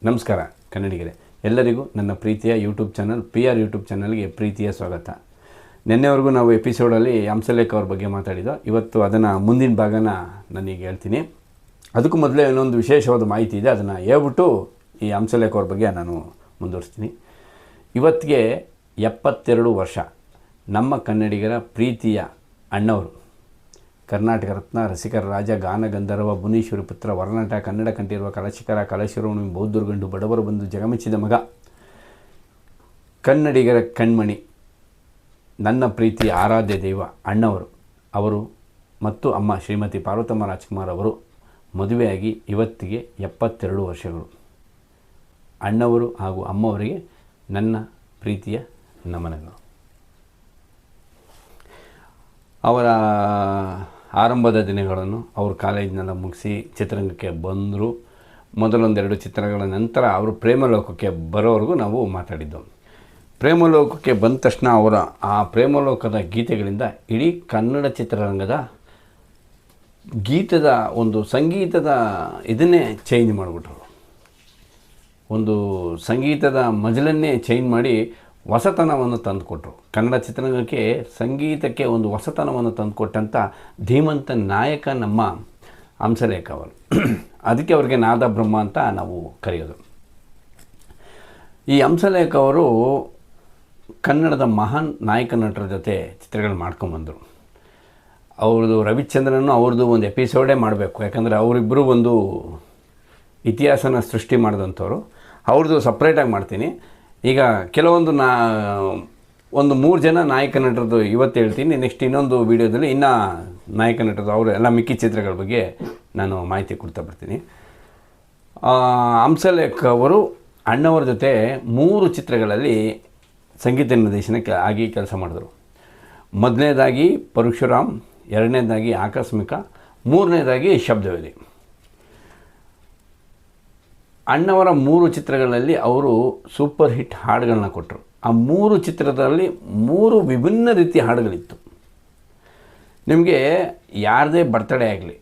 ನಮಸ್ಕಾರ ಕನ್ನಡಿಗರೇ, ಎಲ್ಲರಿಗೂ ನನ್ನ ಪ್ರೀತಿಯ ಯೂಟ್ಯೂಬ್ ಚಾನಲ್ PR ಯೂಟ್ಯೂಬ್ ಚಾನಲ್ಗೆ ಪ್ರೀತಿಯ ಸ್ವಾಗತ. ನಿನ್ನೆವರೆಗೂ ನಾವು ಎಪಿಸೋಡಲ್ಲಿ ಹಂಸಲೇಖ ಅವ್ರ ಬಗ್ಗೆ ಮಾತಾಡಿದ್ದೋ. ಇವತ್ತು ಅದನ್ನು ಮುಂದಿನ ಭಾಗನ ನಾನೀಗ ಹೇಳ್ತೀನಿ. ಅದಕ್ಕೂ ಮೊದಲೇ ಇನ್ನೊಂದು ವಿಶೇಷವಾದ ಮಾಹಿತಿ ಇದೆ, ಅದನ್ನು ಹೇಳ್ಬಿಟ್ಟು ಈ ಹಂಸಲೇಖ ಅವ್ರ ಬಗ್ಗೆ ನಾನು ಮುಂದುವರಿಸ್ತೀನಿ. ಇವತ್ತಿಗೆ 72 ವರ್ಷ ನಮ್ಮ ಕನ್ನಡಿಗರ ಪ್ರೀತಿಯ ಅಣ್ಣವರು, ಕರ್ನಾಟಕ ರತ್ನ, ರಸಿಕರ ರಾಜ, ಗಾನ ಗಂಧರ್ವ, ಭುವನೇಶ್ವರಿ ಪುತ್ರ, ವರನಟ, ಕನ್ನಡ ಕಂಠೀರವ, ಕಳಶಿಖರ, ಕಳಶಿರೋಣಿ, ಬೌದ್ಧರುಗಂಡು, ಬಡವರು ಬಂದು ಜಗಮೆಚ್ಚಿದ ಮಗ, ಕನ್ನಡಿಗರ ಕಣ್ಮಣಿ, ನನ್ನ ಪ್ರೀತಿಯ ಆರಾಧ್ಯ ದೈವ ಅಣ್ಣವರು, ಅವರು ಮತ್ತು ಅಮ್ಮ ಶ್ರೀಮತಿ ಪಾರ್ವತಮ್ಮ ರಾಜ್ಕುಮಾರ್ ಅವರು ಮದುವೆಯಾಗಿ ಇವತ್ತಿಗೆ 72 ವರ್ಷಗಳು. ಅಣ್ಣವರು ಹಾಗೂ ಅಮ್ಮವರಿಗೆ ನನ್ನ ಪ್ರೀತಿಯ ನಮನಗಳು. ಅವರ ಆರಂಭದ ದಿನಗಳನ್ನು ಅವರು ಕಾಲೇಜಿನೆಲ್ಲ ಮುಗಿಸಿ ಚಿತ್ರರಂಗಕ್ಕೆ ಬಂದರು. ಮೊದಲೊಂದೆರಡು ಚಿತ್ರಗಳ ನಂತರ ಅವರು ಪ್ರೇಮಲೋಕಕ್ಕೆ ಬರೋವರೆಗೂ ನಾವು ಮಾತಾಡಿದ್ದು. ಪ್ರೇಮಲೋಕಕ್ಕೆ ಬಂದ ತಕ್ಷಣ ಅವರ ಆ ಪ್ರೇಮಲೋಕದ ಗೀತೆಗಳಿಂದ ಇಡೀ ಕನ್ನಡ ಚಿತ್ರರಂಗದ ಗೀತದ ಒಂದು ಸಂಗೀತದ ಇದನ್ನೇ ಚೇಂಜ್ ಮಾಡಿಬಿಟ್ರು. ಒಂದು ಸಂಗೀತದ ಮಜಲನ್ನೇ ಚೇಂಜ್ ಮಾಡಿ ಹೊಸತನವನ್ನು ತಂದುಕೊಟ್ರು. ಕನ್ನಡ ಚಿತ್ರರಂಗಕ್ಕೆ ಸಂಗೀತಕ್ಕೆ ಒಂದು ಹೊಸತನವನ್ನು ತಂದುಕೊಟ್ಟಂಥ ಧೀಮಂತ ನಾಯಕ ನಮ್ಮ ಹಂಸಲೇಖ ಅವರು. ಅದಕ್ಕೆ ಅವ್ರಿಗೆ ನಾದ ಬ್ರಹ್ಮ ಅಂತ ನಾವು ಕರೆಯೋದು. ಈ ಹಂಸಲೇಖ ಅವರು ಕನ್ನಡದ ಮಹಾನ್ ನಾಯಕ ನಟರ ಜೊತೆ ಚಿತ್ರಗಳು ಮಾಡ್ಕೊಂಬಂದರು. ಅವ್ರದ್ದು ರವಿಚಂದ್ರನು ಅವ್ರದ್ದು ಒಂದು ಎಪಿಸೋಡೇ ಮಾಡಬೇಕು, ಯಾಕಂದರೆ ಅವರಿಬ್ಬರು ಒಂದು ಇತಿಹಾಸನ ಸೃಷ್ಟಿ ಮಾಡಿದಂಥವ್ರು. ಅವ್ರದ್ದು ಸಪ್ರೇಟಾಗಿ ಮಾಡ್ತೀನಿ. ಈಗ ಕೆಲವೊಂದು ಒಂದು 3 ಜನ ನಾಯಕ ನಟರದ್ದು ಇವತ್ತು ಹೇಳ್ತೀನಿ. ನೆಕ್ಸ್ಟ್ ಇನ್ನೊಂದು ವೀಡಿಯೋದಲ್ಲಿ ಇನ್ನೂ ನಾಯಕ ನಟರದ್ದು ಅವರು ಎಲ್ಲ ಮಿಕ್ಕಿ ಚಿತ್ರಗಳ ಬಗ್ಗೆ ನಾನು ಮಾಹಿತಿ ಕೊಡ್ತಾ ಬರ್ತೀನಿ. ಹಂಸಲೇಖ ಅವರು ಅಣ್ಣವರ ಜೊತೆ 3 ಚಿತ್ರಗಳಲ್ಲಿ ಸಂಗೀತ ನಿರ್ದೇಶನಕ್ಕೆ ಆಗಿ ಕೆಲಸ ಮಾಡಿದ್ರು. ಮೊದಲನೇದಾಗಿ ಪರಶುರಾಮ್, ಎರಡನೇದಾಗಿ ಆಕಸ್ಮಿಕ, ಮೂರನೇದಾಗಿ ಶಬ್ದವೇದಿ. ಅಣ್ಣವರ 3 ಚಿತ್ರಗಳಲ್ಲಿ ಅವರು ಸೂಪರ್ ಹಿಟ್ ಹಾಡುಗಳನ್ನ ಕೊಟ್ಟರು. ಆ 3 ಚಿತ್ರದಲ್ಲಿ 3 ವಿಭಿನ್ನ ರೀತಿಯ ಹಾಡುಗಳಿತ್ತು. ನಿಮಗೆ ಯಾರದೇ ಬರ್ತಡೇ ಆಗಲಿ,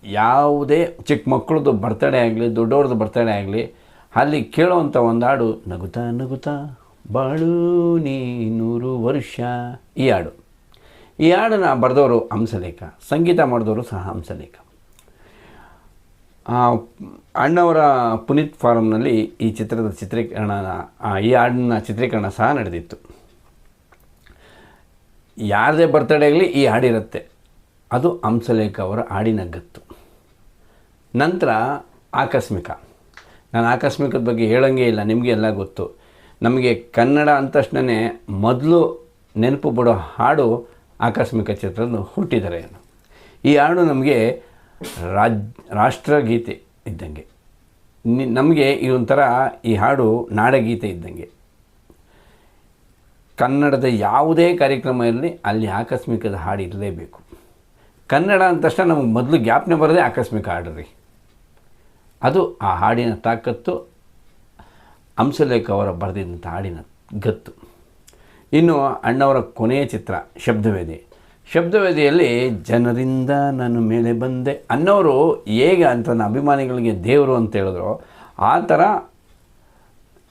ಯಾವುದೇ ಚಿಕ್ಕ ಮಕ್ಕಳದ್ದು ಬರ್ತಡೇ ಆಗಲಿ, ದೊಡ್ಡವ್ರದ್ದು ಬರ್ತಡೇ ಆಗಲಿ, ಅಲ್ಲಿ ಕೇಳೋವಂಥ ಒಂದು ಹಾಡು ನಗುತ್ತಾ ನಗುತ್ತಾ ಬಾಳು ನೀ 100 ವರ್ಷ. ಈ ಹಾಡು, ಈ ಹಾಡನ್ನು ಬರೆದವರು ಹಂಸಲೇಖ, ಸಂಗೀತ ಮಾಡಿದವರು ಸಹ ಹಂಸಲೇಖ. ಅಣ್ಣವರ ಪುನೀತ್ ಫಾರಮ್ನಲ್ಲಿ ಈ ಚಿತ್ರದ ಚಿತ್ರೀಕರಣ, ಈ ಹಾಡಿನ ಚಿತ್ರೀಕರಣ ಸಹ ನಡೆದಿತ್ತು. ಯಾರದೇ ಬರ್ತಡೇ ಆಗಲಿ ಈ ಹಾಡಿರುತ್ತೆ, ಅದು ಹಂಸಲೇಖ ಅವರ ಹಾಡಿನ ಗತ್ತು. ನಂತರ ಆಕಸ್ಮಿಕ. ನಾನು ಆಕಸ್ಮಿಕದ ಬಗ್ಗೆ ಹೇಳೋಂಗೇ ಇಲ್ಲ, ನಿಮಗೆ ಎಲ್ಲ ಗೊತ್ತು. ನಮಗೆ ಕನ್ನಡ ಅಂದ ತಕ್ಷಣವೇ ಮೊದಲು ನೆನಪು ಬಿಡೋ ಹಾಡು ಆಕಸ್ಮಿಕ ಚಿತ್ರದ ಹುಟ್ಟಿದರೆ. ಈ ಹಾಡು ನಮಗೆ ರಾಷ್ಟ್ರಗೀತೆ ಇದ್ದಂಗೆ. ನಮಗೆ ಇದೊಂಥರ ಈ ಹಾಡು ನಾಡಗೀತೆ ಇದ್ದಂಗೆ. ಕನ್ನಡದ ಯಾವುದೇ ಕಾರ್ಯಕ್ರಮ ಇರಲಿ ಅಲ್ಲಿ ಆಕಸ್ಮಿಕದ ಹಾಡು ಇರಲೇಬೇಕು. ಕನ್ನಡ ಅಂದ ತಕ್ಷಣ ನಮಗೆ ಮೊದಲು ಜ್ಞಾಪನೆ ಬರೋದೇ ಆಕಸ್ಮಿಕ ಹಾಡ್ರಿ. ಅದು ಆ ಹಾಡಿನ ತಾಕತ್ತು, ಹಂಸಲೇಖ ಅವರ ಬರೆದಿದ್ದಂಥ ಹಾಡಿನ ಗತ್ತು. ಇನ್ನು ಅಣ್ಣವರ ಕೊನೆಯ ಚಿತ್ರ ಶಬ್ದವೇದಿ. ಶಬ್ದವೇದಿಯಲ್ಲಿ ಜನರಿಂದ ನಾನು ಮೇಲೆ ಬಂದೆ ಅನ್ನೋರು ಹೇಗೆ ಅಂತ ಅಭಿಮಾನಿಗಳಿಗೆ ದೇವರು ಅಂತ ಹೇಳಿದ್ರು, ಆ ಥರ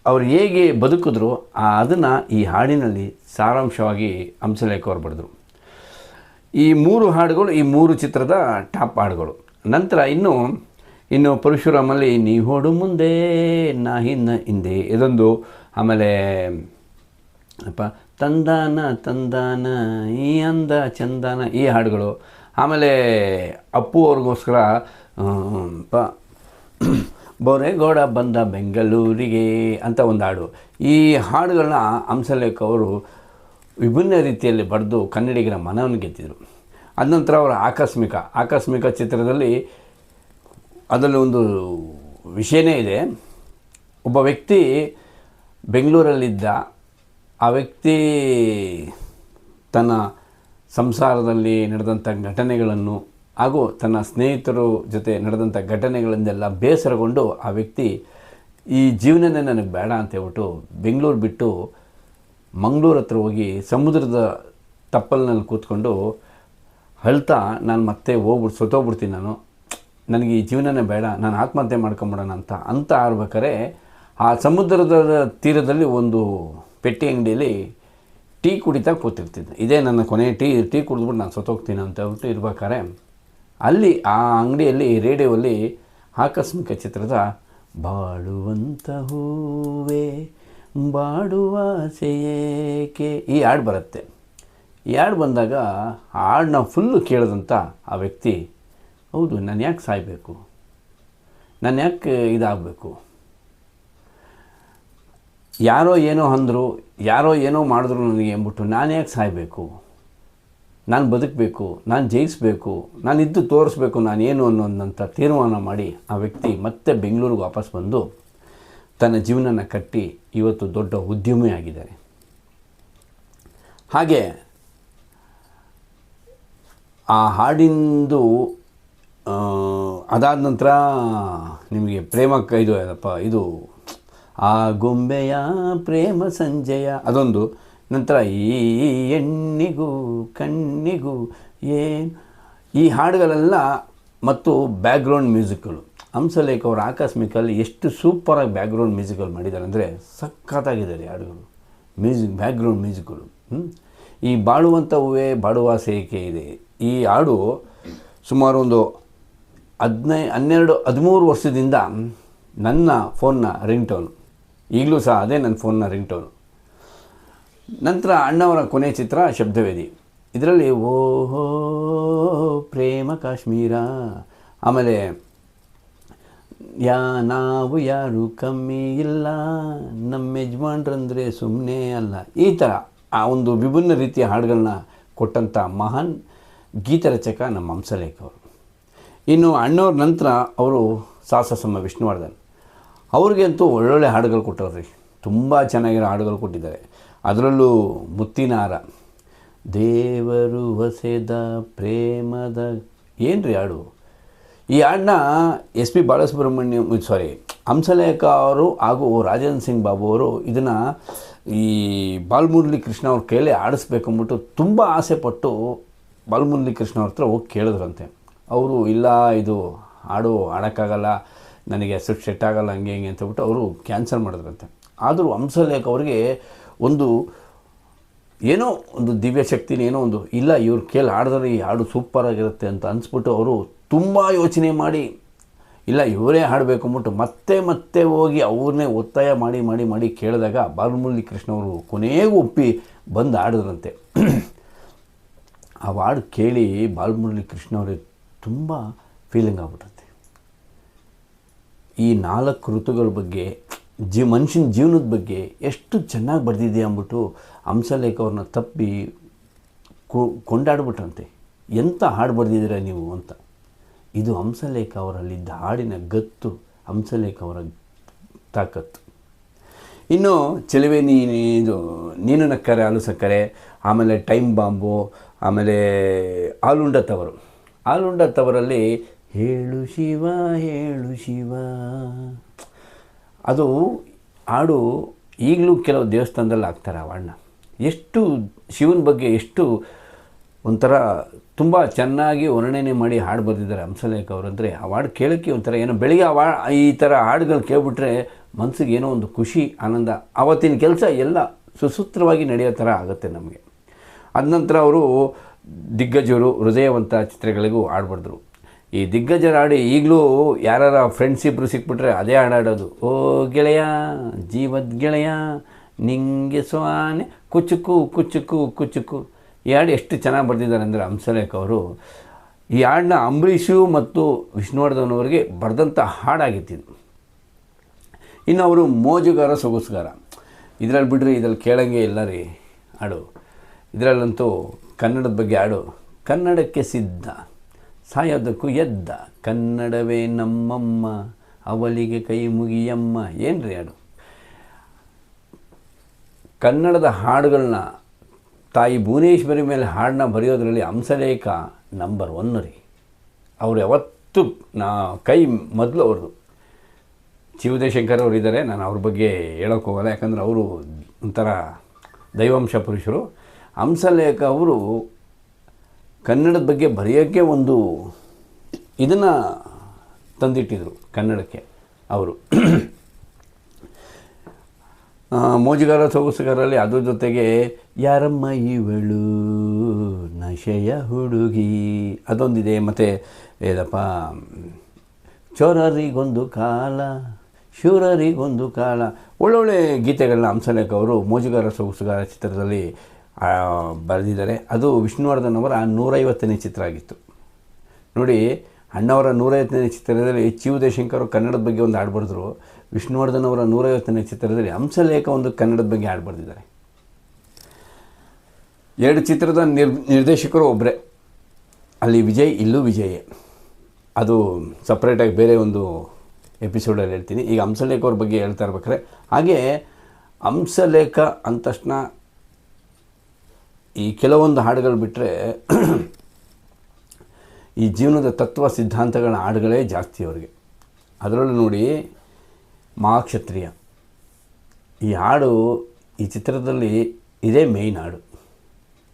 ಅವ್ರು ಹೇಗೆ ಬದುಕಿದ್ರು ಅದನ್ನು ಈ ಹಾಡಿನಲ್ಲಿ ಸಾರಾಂಶವಾಗಿ ಹಂಸಲೇಖ ಅವರು ಬರೆದರು. ಈ 3 ಹಾಡುಗಳು ಈ 3 ಚಿತ್ರದ ಟಾಪ್ ಹಾಡುಗಳು. ನಂತರ ಇನ್ನು ಪರಶುರಾಮಲ್ಲಿ ನೀ ಹೋಡು ಮುಂದೆ ನಾ ಹಿಂದೆ ಇದೊಂದು, ಆಮೇಲೆ ತಂದಾನ ತಂದಾನ ಈ ಅಂದ ಚಂದಾನ ಈ ಹಾಡುಗಳು, ಆಮೇಲೆ ಅಪ್ಪು ಅವ್ರಿಗೋಸ್ಕರ ಬೋರೇಗೌಡ ಬಂದ ಬೆಂಗಳೂರಿಗೆ ಅಂತ ಒಂದು ಹಾಡು. ಈ ಹಾಡುಗಳನ್ನ ಹಂಸಲೇಖ ಅವರು ವಿಭಿನ್ನ ರೀತಿಯಲ್ಲಿ ಬರೆದು ಕನ್ನಡಿಗರ ಮನವನ್ನು ಗೆದ್ದಿದ್ರು. ಅದ ನಂತರ ಅವರ ಆಕಸ್ಮಿಕ ಚಿತ್ರದಲ್ಲಿ ಅದರಲ್ಲಿ ಒಂದು ವಿಷಯನೇ ಇದೆ. ಒಬ್ಬ ವ್ಯಕ್ತಿ ಬೆಂಗಳೂರಲ್ಲಿದ್ದ, ಆ ವ್ಯಕ್ತಿ ತನ್ನ ಸಂಸಾರದಲ್ಲಿ ನಡೆದಂಥ ಘಟನೆಗಳನ್ನು ಹಾಗೂ ತನ್ನ ಸ್ನೇಹಿತರು ಜೊತೆ ನಡೆದಂಥ ಘಟನೆಗಳಿಂದೆಲ್ಲ ಬೇಸರಗೊಂಡು ಆ ವ್ಯಕ್ತಿ ಈ ಜೀವನನೇ ನನಗೆ ಬೇಡ ಅಂತ ಹೇಳ್ಬಿಟ್ಟು ಬೆಂಗಳೂರು ಬಿಟ್ಟು ಮಂಗಳೂರು ಹತ್ರ ಹೋಗಿ ಸಮುದ್ರದ ತಪ್ಪಲಿನಲ್ಲಿ ಕೂತ್ಕೊಂಡು ಅಳ್ತಾ ನಾನು ಮತ್ತೆ ಸತ್ತೋಗ್ಬಿಡ್ತೀನಿ, ನಾನು ನನಗೆ ಈ ಜೀವನನೇ ಬೇಡ, ನಾನು ಆತ್ಮಹತ್ಯೆ ಮಾಡ್ಕೊಂಬಿಡೋಣ ಅಂತ ಆಡ್ಬೇಕಾರೆ ಆ ಸಮುದ್ರದ ತೀರದಲ್ಲಿ ಒಂದು ಪೆಟ್ಟಿ ಅಂಗಡಿಯಲ್ಲಿ ಟೀ ಕುಡಿತಾ ಕೂತಿರ್ತಿದ್ದೆ. ಇದೇ ನನ್ನ ಕೊನೆಯ ಟೀ ಕುಡಿದ್ಬಿಟ್ಟು ನಾನು ಸತ್ತೋಗ್ತೀನಿ ಅಂತ ಹೇಳ್ಬಿಟ್ಟು ಇರ್ಬೇಕಾರೆ ಅಲ್ಲಿ ಆ ಅಂಗಡಿಯಲ್ಲಿ ರೇಡಿಯೋಲ್ಲಿ ಆಕಸ್ಮಿಕ ಚಿತ್ರದ ಬಾಳುವಂಥ ಹೂವೇ ಬಾಡುವ ಆಸೆಯೇಕೆ ಈ ಹಾಡು ಬರುತ್ತೆ. ಈ ಹಾಡು ಬಂದಾಗ ಆ ಹಾಡನ್ನ ಫುಲ್ಲು ಕೇಳಿದಂಥ ಆ ವ್ಯಕ್ತಿ, ಹೌದು ನಾನು ಯಾಕೆ ಸಾಯಬೇಕು, ನಾನು ಯಾಕೆ ಇದಾಗಬೇಕು, ಯಾರೋ ಏನೋ ಅಂದರು, ಯಾರೋ ಏನೋ ಮಾಡಿದ್ರು ನನಗೆ ಎಂದ್ಬಿಟ್ಟು ನಾನು ಯಾಕೆ ಸಾಯಬೇಕು, ನಾನು ಬದುಕಬೇಕು, ನಾನು ಜಯಿಸಬೇಕು, ನಾನು ಇದ್ದು ತೋರಿಸ್ಬೇಕು ನಾನೇನು ಅನ್ನೋದಂಥ ತೀರ್ಮಾನ ಮಾಡಿ ಆ ವ್ಯಕ್ತಿ ಮತ್ತೆ ಬೆಂಗಳೂರಿಗೆ ವಾಪಸ್ ಬಂದು ತನ್ನ ಜೀವನನ ಕಟ್ಟಿ ಇವತ್ತು ದೊಡ್ಡ ಉದ್ಯಮಿ ಆಗಿದ್ದಾರೆ. ಹಾಗೆ ಆ ಹಾಡಿಂದು ಅದಾದ ನಂತರ ನಿಮಗೆ ಇದು ಆ ಗೊಂಬೆಯ ಪ್ರೇಮ ಸಂಜಯ ಅದೊಂದು, ನಂತರ ಈ ಹೆಣ್ಣಿಗೂ ಕಣ್ಣಿಗೂ ಈ ಹಾಡುಗಳೆಲ್ಲ ಮತ್ತು ಬ್ಯಾಕ್ಗ್ರೌಂಡ್ ಮ್ಯೂಸಿಕ್ಗಳು ಹಂಸಲೇಖ ಅವರು ಆಕಸ್ಮಿಕಲ್ಲಿ ಎಷ್ಟು ಸೂಪರಾಗಿ ಬ್ಯಾಕ್ಗ್ರೌಂಡ್ ಮ್ಯೂಸಿಕಲ್ ಮಾಡಿದ್ದಾರೆ ಅಂದರೆ ಸಖತ್ತಾಗಿದ್ದಾರೆ ಹಾಡುಗಳು, ಬ್ಯಾಕ್ಗ್ರೌಂಡ್ ಮ್ಯೂಸಿಕ್ಗಳು. ಈ ಬಾಳುವಂಥ ಹೂವೇ ಬಾಡುವ ಆಸೆಯೇಕೆ ಇದೆ, ಈ ಹಾಡು ಸುಮಾರು ಒಂದು 13 ವರ್ಷದಿಂದ ನನ್ನ ಫೋನ್ನ ರಿಂಗ್ಟೋನು, ಈಗಲೂ ಸಹ ಅದೇ ನನ್ನ ಫೋನ್ನ ರಿಂಗ್ಟೋನು. ನಂತರ ಅಣ್ಣವರ ಕೊನೆಯ ಚಿತ್ರ ಶಬ್ದವೇದಿ, ಇದರಲ್ಲಿ ಓಹೋ ಪ್ರೇಮ ಕಾಶ್ಮೀರ, ಆಮೇಲೆ ನಾವು ಯಾರು ಕಮ್ಮಿ ಇಲ್ಲ, ನಮ್ಮ ಯಜಮಾನ್ರಂದರೆ ಸುಮ್ಮನೆ ಅಲ್ಲ, ಈ ಥರ ಆ ಒಂದು ವಿಭಿನ್ನ ರೀತಿಯ ಹಾಡುಗಳನ್ನ ಕೊಟ್ಟಂಥ ಮಹಾನ್ ಗೀತರಚಕ ನಮ್ಮ ಹಂಸಲೇಖ ಅವರು. ಇನ್ನು ಅಣ್ಣವ್ರ ನಂತರ ಅವರು ಸಾಹಸಮ್ಮ ವಿಷ್ಣುವರ್ಧನ್, ಅವ್ರಿಗೆ ಅಂತೂ ಒಳ್ಳೊಳ್ಳೆ ಹಾಡುಗಳು ಕೊಟ್ಟವ್ರಿ, ತುಂಬ ಚೆನ್ನಾಗಿರೋ ಹಾಡುಗಳು ಕೊಟ್ಟಿದ್ದಾರೆ. ಅದರಲ್ಲೂ ಮುತ್ತಿನ ಹಾರ, ದೇವರು ಹೊಸೆದ ಪ್ರೇಮದ ಏನ್ರಿ ಹಾಡು. ಈ ಹಾಡನ್ನ SP ಬಾಲಸುಬ್ರಹ್ಮಣ್ಯಂ ಹಂಸಲೇಖ ಅವರು ಹಾಗೂ ರಾಜೇಂದ್ರ ಸಿಂಗ್ ಬಾಬು ಅವರು ಇದನ್ನು ಈ ಬಾಲಮುರಳಿ ಕೃಷ್ಣ ಅವ್ರ ಕೈಲೇ ಆಡಿಸ್ಬೇಕು ಅಂದ್ಬಿಟ್ಟು ತುಂಬ ಆಸೆಪಟ್ಟು ಬಾಲಮುರಳಿ ಕೃಷ್ಣ ಅವ್ರ ಹತ್ರ ಹೋಗಿ ಕೇಳಿದ್ರಂತೆ. ಅವರು ಇಲ್ಲ ಇದು ಹಾಡು ಆಡೋಕ್ಕಾಗಲ್ಲ, ನನಗೆ ಸೆಟ್ ಆಗಲ್ಲ, ಹಂಗೆ ಅಂತ ಹೇಳ್ಬಿಟ್ಟು ಅವರು ಕ್ಯಾನ್ಸಲ್ ಮಾಡಿದ್ರಂತೆ. ಆದರೂ ಹಂಸಲೇಖ ಅವರಿಗೆ ಏನೋ ಒಂದು ದಿವ್ಯ ಶಕ್ತಿನ ಏನೋ ಒಂದು ಇಲ್ಲ, ಇವ್ರ ಕೇಳಿ ಹಾಡಿದ್ರೆ ಈ ಹಾಡು ಸೂಪರಾಗಿರುತ್ತೆ ಅಂತ ಅನಿಸ್ಬಿಟ್ಟು ಅವರು ತುಂಬ ಯೋಚನೆ ಮಾಡಿ ಇಲ್ಲ ಇವರೇ ಹಾಡಬೇಕು ಅಂದ್ಬಿಟ್ಟು ಮತ್ತೆ ಹೋಗಿ ಅವ್ರನ್ನೇ ಒತ್ತಾಯ ಮಾಡಿ ಕೇಳಿದಾಗ ಬಾಲಮುರಳಿ ಕೃಷ್ಣ ಅವರು ಕೊನೆಗೂ ಒಪ್ಪಿ ಬಂದು ಹಾಡಿದ್ರಂತೆ. ಆ ಹಾಡು ಕೇಳಿ ಬಾಲಮುರಳಿ ಕೃಷ್ಣ ಅವ್ರಿಗೆ ತುಂಬ ಫೀಲಿಂಗ್ ಆಗ್ಬಿಟ್ಟಂತೆ. ಈ 4 ಋತುಗಳ ಬಗ್ಗೆ ಮನುಷ್ಯನ ಜೀವನದ ಬಗ್ಗೆ ಎಷ್ಟು ಚೆನ್ನಾಗಿ ಬರೆದಿದೆ ಅಂದ್ಬಿಟ್ಟು ಹಂಸಲೇಖ ಅವ್ರನ್ನ ತಪ್ಪಿ ಕೊಂಡಾಡ್ಬಿಟ್ರಂತೆ. ಎಂಥ ಹಾಡು ಬರೆದಿದ್ದೀರ ನೀವು ಅಂತ. ಇದು ಹಂಸಲೇಖ ಅವರಲ್ಲಿದ್ದ ಹಾಡಿನ ಗತ್ತು, ಹಂಸಲೇಖ ಅವರ ತಾಕತ್ತು. ಇನ್ನು ಚೆಲುವೆ ನೀನು ನಕ್ಕರೆ ಹಾಲು ಸಕ್ಕರೆ, ಆಮೇಲೆ ಟೈಮ್ ಬಾಂಬು, ಆಮೇಲೆ ಆಲುಂಡ ತವರಲ್ಲಿ ಹೇಳು ಶಿವ ಅದು ಹಾಡು ಈಗಲೂ ಕೆಲವು ದೇವಸ್ಥಾನದಲ್ಲಿ ಹಾಕ್ತಾರೆ. ಆ ಹಾಡನ್ನ ಎಷ್ಟು ಶಿವನ ಬಗ್ಗೆ ಎಷ್ಟು ಒಂಥರ ತುಂಬ ಚೆನ್ನಾಗಿ ವರ್ಣನೆ ಮಾಡಿ ಹಾಡು ಬರೆದಿದ್ದಾರೆ ಹಂಸಲೇಖ ಅವರು. ಅಂದರೆ ಆ ಹಾಡು ಕೇಳೋಕ್ಕೆ ಒಂಥರ ಏನೋ ಬೆಳಿಗ್ಗೆ ಈ ಥರ ಹಾಡುಗಳು ಕೇಳಿಬಿಟ್ರೆ ಮನಸ್ಸಿಗೆ ಏನೋ ಒಂದು ಖುಷಿ ಆನಂದ, ಆವತ್ತಿನ ಕೆಲಸ ಎಲ್ಲ ಸುಸೂತ್ರವಾಗಿ ನಡೆಯೋ ಥರ ಆಗುತ್ತೆ ನಮಗೆ. ಅದ ನಂತರ ಅವರು ದಿಗ್ಗಜರು ಹೃದಯವಂತ ಚಿತ್ರಗಳಿಗೂ ಹಾಡು ಈ ದಿಗ್ಗಜರ ಹಾಡು ಈಗಲೂ ಯಾರ ಫ್ರೆಂಡ್ಸ್ ಇಬ್ಬರು ಸಿಕ್ಬಿಟ್ರೆ ಅದೇ ಹಾಡಾಡೋದು. ಓ ಗೆಳೆಯ ಜೀವದ ಗೆಳೆಯ ನಿಂಗೆ ಸ್ವಾನೆ ಕುಚುಕು ಈ ಹಾಡು ಎಷ್ಟು ಚೆನ್ನಾಗಿ ಬರೆದಿದ್ದಾರೆ ಅಂದರೆ ಹಂಸಲೇಖ ಅವರು. ಈ ಹಾಡನ್ನ ಅಂಬರೀಷು ಮತ್ತು ವಿಷ್ಣುವರ್ಧನ್ ಅವರಿಗೆ ಬರೆದಂಥ ಹಾಡಾಗಿತ್ತಿದ್ದು. ಇನ್ನು ಅವರು ಮೋಜುಗಾರ ಸೊಗಸುಗಾರ, ಇದರಲ್ಲಿ ಬಿಡ್ರಿ, ಇದರಲ್ಲಿ ಕೇಳಂಗೆ ಇಲ್ಲ ರೀ ಹಾಡು. ಇದರಲ್ಲಂತೂ ಕನ್ನಡದ ಬಗ್ಗೆ ಹಾಡು. ಕನ್ನಡಕ್ಕೆ ಸಿದ್ಧ ಸಾಯೋದಕ್ಕೂ ಎದ್ದ ಕನ್ನಡವೇ ನಮ್ಮಮ್ಮ ಅವಳಿಗೆ ಕೈ ಮುಗಿಯಮ್ಮ, ಏನು ರೀ ಹಾಡು. ಕನ್ನಡದ ಹಾಡುಗಳನ್ನ ತಾಯಿ ಭುವನೇಶ್ವರಿ ಮೇಲೆ ಹಾಡನ್ನ ಬರೆಯೋದ್ರಲ್ಲಿ ಹಂಸಲೇಖ ನಂಬರ್ 1 ರೀ. ಅವ್ರು ಯಾವತ್ತೂ ಕೈ ಮೊದಲು ಅವ್ರದ್ದು. ಶಿವದೇಶಂಕರ್ ಅವರು ಇದ್ದಾರೆ, ನಾನು ಅವ್ರ ಬಗ್ಗೆ ಹೇಳೋಕ್ಕೆ ಹೋಗಲ್ಲ, ಯಾಕಂದರೆ ಅವರು ಒಂಥರ ದೈವಾಂಶ ಪುರುಷರು. ಹಂಸಲೇಖ ಅವರು ಕನ್ನಡದ ಬಗ್ಗೆ ಬರೆಯೋಕ್ಕೆ ಒಂದು ಇದನ್ನು ತಂದಿಟ್ಟಿದ್ರು ಕನ್ನಡಕ್ಕೆ ಅವರು. ಮೋಜಿಗಾರ ಸೊಗಸುಗಾರಲ್ಲಿ ಅದ್ರ ಜೊತೆಗೆ ಯಾರಮ್ಮ ಇವಳು ನಶೆಯ ಹುಡುಗಿ ಅದೊಂದಿದೆ. ಮತ್ತು ಏನಪ್ಪ ಚೋರರಿಗೊಂದು ಕಾಲ ಶೂರರಿಗೊಂದು ಕಾಲ, ಒಳ್ಳೊಳ್ಳೆ ಗೀತೆಗಳನ್ನ ಹಂಸಲೇಖ ಅವರು ಮೋಜಿಗಾರ ಸೊಗಸುಗಾರ ಚಿತ್ರದಲ್ಲಿ ಬರೆದಿದ್ದಾರೆ. ಅದು ವಿಷ್ಣುವರ್ಧನ್ ಅವರ 150ನೇ ಚಿತ್ರ ಆಗಿತ್ತು ನೋಡಿ. ಅಣ್ಣವರ 150ನೇ ಚಿತ್ರದಲ್ಲಿ ಚಿ ಯು ದೇಶಂಕರ್ ಕನ್ನಡದ ಬಗ್ಗೆ ಒಂದು ಹಾಡು ಬರೆದ್ರು. ವಿಷ್ಣುವರ್ಧನ್ ಅವರ 150ನೇ ಚಿತ್ರದಲ್ಲಿ ಹಂಸಲೇಖ ಒಂದು ಕನ್ನಡದ ಬಗ್ಗೆ ಹಾಡು ಬರೆದಿದ್ದಾರೆ. 2 ಚಿತ್ರದ ನಿರ್ದೇಶಕರು ಒಬ್ಬರೇ, ಅಲ್ಲಿ ವಿಜಯ್, ಇಲ್ಲೂ ವಿಜಯೇ. ಅದು ಸಪ್ರೇಟಾಗಿ ಬೇರೆ ಒಂದು ಎಪಿಸೋಡಲ್ಲಿ ಹೇಳ್ತೀನಿ. ಈಗ ಹಂಸಲೇಖ ಅವ್ರ ಬಗ್ಗೆ ಹೇಳ್ತಾ ಇರ್ಬೇಕಾದ್ರೆ, ಹಾಗೆ ಹಂಸಲೇಖ ಅಂದ ತಕ್ಷಣ ಈ ಕೆಲವೊಂದು ಹಾಡುಗಳು ಬಿಟ್ಟರೆ ಈ ಜೀವನದ ತತ್ವ ಸಿದ್ಧಾಂತಗಳ ಹಾಡುಗಳೇ ಜಾಸ್ತಿ ಅವರಿಗೆ. ಅದರಲ್ಲೂ ನೋಡಿ ಮಹಾಕ್ಷತ್ರಿಯ ಈ ಹಾಡು ಈ ಚಿತ್ರದಲ್ಲಿ ಇದೇ ಮೇಯ್ನ್ ಹಾಡು.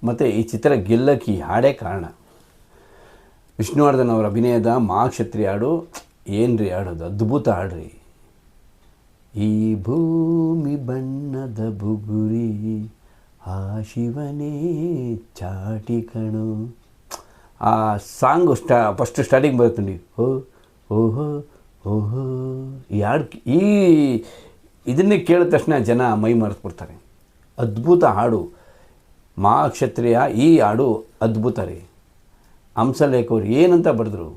ಮತ್ತು ಈ ಚಿತ್ರ ಗೆಲ್ಲಕ್ಕೆ ಈ ಹಾಡೇ ಕಾರಣ. ವಿಷ್ಣುವರ್ಧನ್ ಅವರ ಅಭಿನಯದ ಮಹಾಕ್ಷತ್ರಿಯ ಹಾಡು ಏನು ರೀ ಹಾಡೋದು, ಅದ್ಭುತ ಹಾಡ್ರಿ. ಈ ಭೂಮಿ ಬಣ್ಣದ ಬುಗುರಿ ಆ ಶಿವನೇ ಚಾಟಿ ಕಣು, ಆ ಸಾಂಗು ಫಸ್ಟ್ ಸ್ಟಾರ್ಟಿಂಗ್ ಬರುತ್ತೆ ನೋಡಿ, ಓಹೋ ಓಹೋ. ಈ ಹಾಡು ಇದನ್ನೇ ಕೇಳಿದ ತಕ್ಷಣ ಜನ ಮೈ ಮರೆತುಬಿಡ್ತಾರೆ. ಅದ್ಭುತ ಹಾಡು ಮಹಾಕ್ಷತ್ರಿಯ. ಈ ಹಾಡು ಅದ್ಭುತ ರೀ. ಹಂಸಲೇಖ ಅವ್ರು ಏನಂತ ಬರೆದ್ರು,